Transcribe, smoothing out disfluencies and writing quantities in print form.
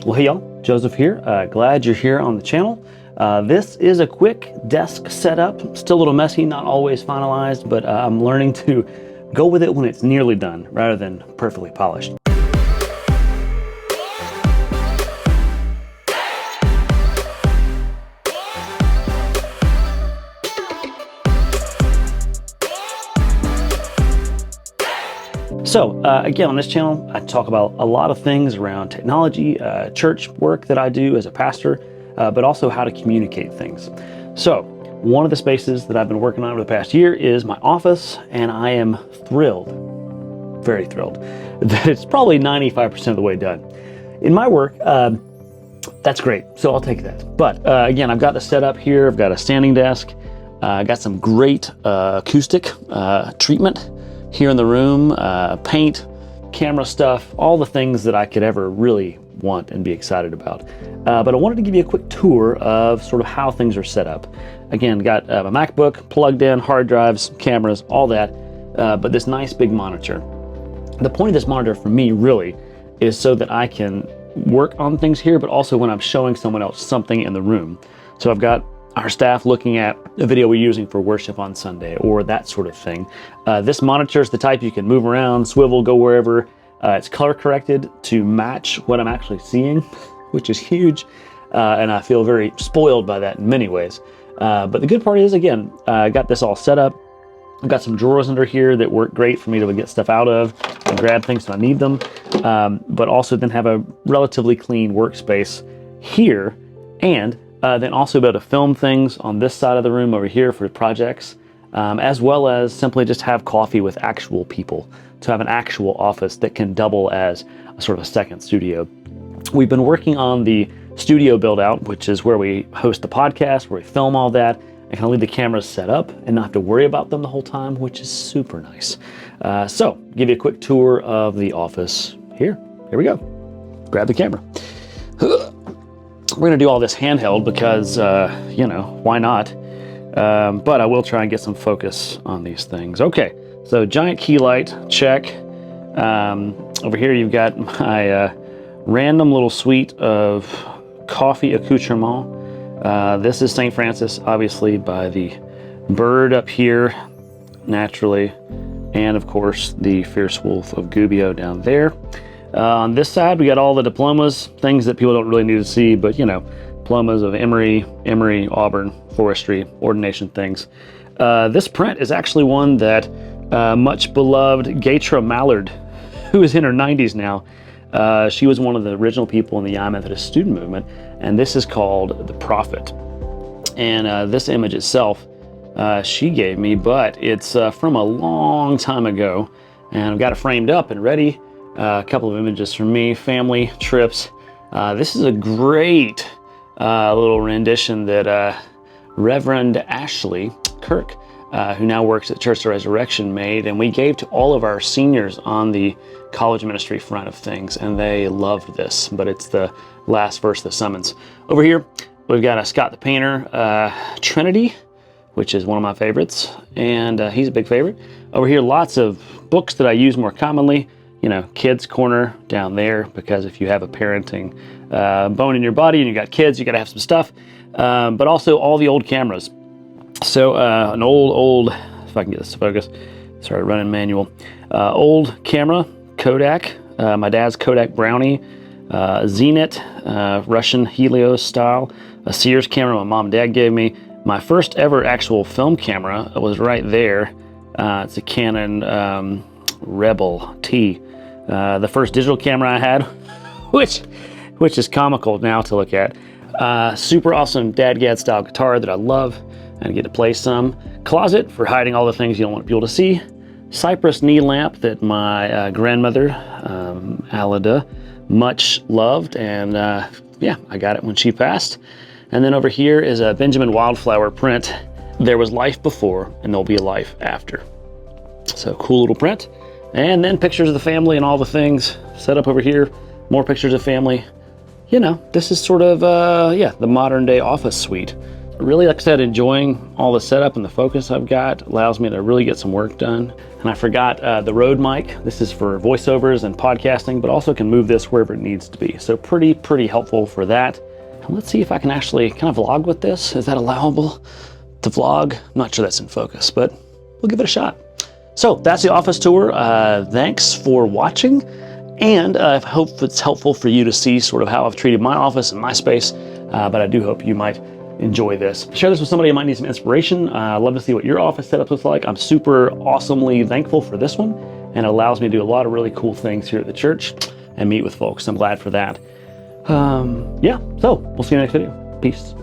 Well, hey y'all, Joseph here. Glad you're here on the channel. This is a quick desk setup. Still a little messy, not always finalized, but I'm learning to go with it when it's nearly done rather than perfectly polished. So again, on this channel, I talk about a lot of things around technology, church work that I do as a pastor, but also how to communicate things. So one of the spaces that I've been working on over the past year is my office, and I am thrilled, very thrilled, that it's probably 95% of the way done. In my work, that's great, so I'll take that. But again, I've got the setup here, I've got a standing desk, I got some great acoustic treatment here in the room, paint, camera stuff, all the things that I could ever really want and be excited about. But I wanted to give you a quick tour of sort of how things are set up. Again, got my MacBook plugged in, hard drives, cameras, all that, but this nice big monitor. The point of this monitor for me really is so that I can work on things here, but also when I'm showing someone else something in the room. So I've got our staff looking at a video we're using for worship on Sunday or that sort of thing. This monitor is the type you can move around, swivel, go wherever. It's color corrected to match what I'm actually seeing, which is huge. And I feel very spoiled by that in many ways. But the good part is, again, I got this all set up. I've got some drawers under here that work great for me to get stuff out of and grab things when I need them. But also then have a relatively clean workspace here, and then also be able to film things on this side of the room over here for projects, as well as simply just have coffee with actual people, to have an actual office that can double as a sort of a second studio. We've been working on the studio build out, which is where we host the podcast, where we film all that, and kind of leave the cameras set up and not have to worry about them the whole time, which is super nice. So give you a quick tour of the office here. Here we go. Grab the camera. We're gonna do all this handheld because, you know, why not? But I will try and get some focus on these things. Okay, so giant key light, check. Over here you've got my random little suite of coffee accoutrement. This is St. Francis, obviously, by the bird up here, naturally. And of course, the fierce wolf of Gubbio down there. On this side, we got all the diplomas, things that people don't really need to see, but you know, diplomas of Emory, Auburn, forestry, ordination things. This print is actually one that much beloved Gatra Mallard, who is in her 90s now, she was one of the original people in the Young Methodist student movement, and this is called The Prophet. And this image itself, she gave me, but it's from a long time ago, and I've got it framed up and ready. A couple of images from me, family trips. This is a great little rendition that Reverend Ashley Kirk, who now works at Church of the Resurrection, made, and we gave to all of our seniors on the college ministry front of things, and they loved this, but it's the last verse of the summons. Over here, we've got a Scott the Painter Trinity, which is one of my favorites, and he's a big favorite. Over here, lots of books that I use more commonly. You know, kids corner down there, because if you have a parenting bone in your body and you got kids, you got to have some stuff. But also all the old cameras. So an old, if I can get this to focus, sorry, running manual. Old camera, Kodak, my dad's Kodak Brownie, Zenit, Russian Helios style, a Sears camera my mom and dad gave me. My first ever actual film camera was right there. It's a Canon Rebel T. The first digital camera I had, which is comical now to look at. Super awesome Dadgad style guitar that I love and get to play some. Closet for hiding all the things you don't want people to see. Cypress knee lamp that my grandmother, Alida, much loved, and yeah, I got it when she passed. And then over here is a Benjamin Wildflower print. There was life before and there'll be a life after. So cool little print. And then pictures of the family and all the things set up over here. More pictures of family. You know, this is sort of, yeah, the modern day office suite. really, like I said, enjoying all the setup and the focus I've got. Allows me to really get some work done. And I forgot the Rode mic. This is for voiceovers and podcasting, but also can move this wherever it needs to be. So pretty helpful for that. And let's see if I can actually kind of vlog with this. Is that allowable to vlog? I'm not sure that's in focus, but we'll give it a shot. So that's the office tour. Thanks for watching. And I hope it's helpful for you to see sort of how I've treated my office and my space. But I do hope you might enjoy this. Share this with somebody who might need some inspiration. I'd love to see what your office setup looks like. I'm super awesomely thankful for this one, and it allows me to do a lot of really cool things here at the church and meet with folks. I'm glad for that. Yeah, so we'll see you in the next video. Peace.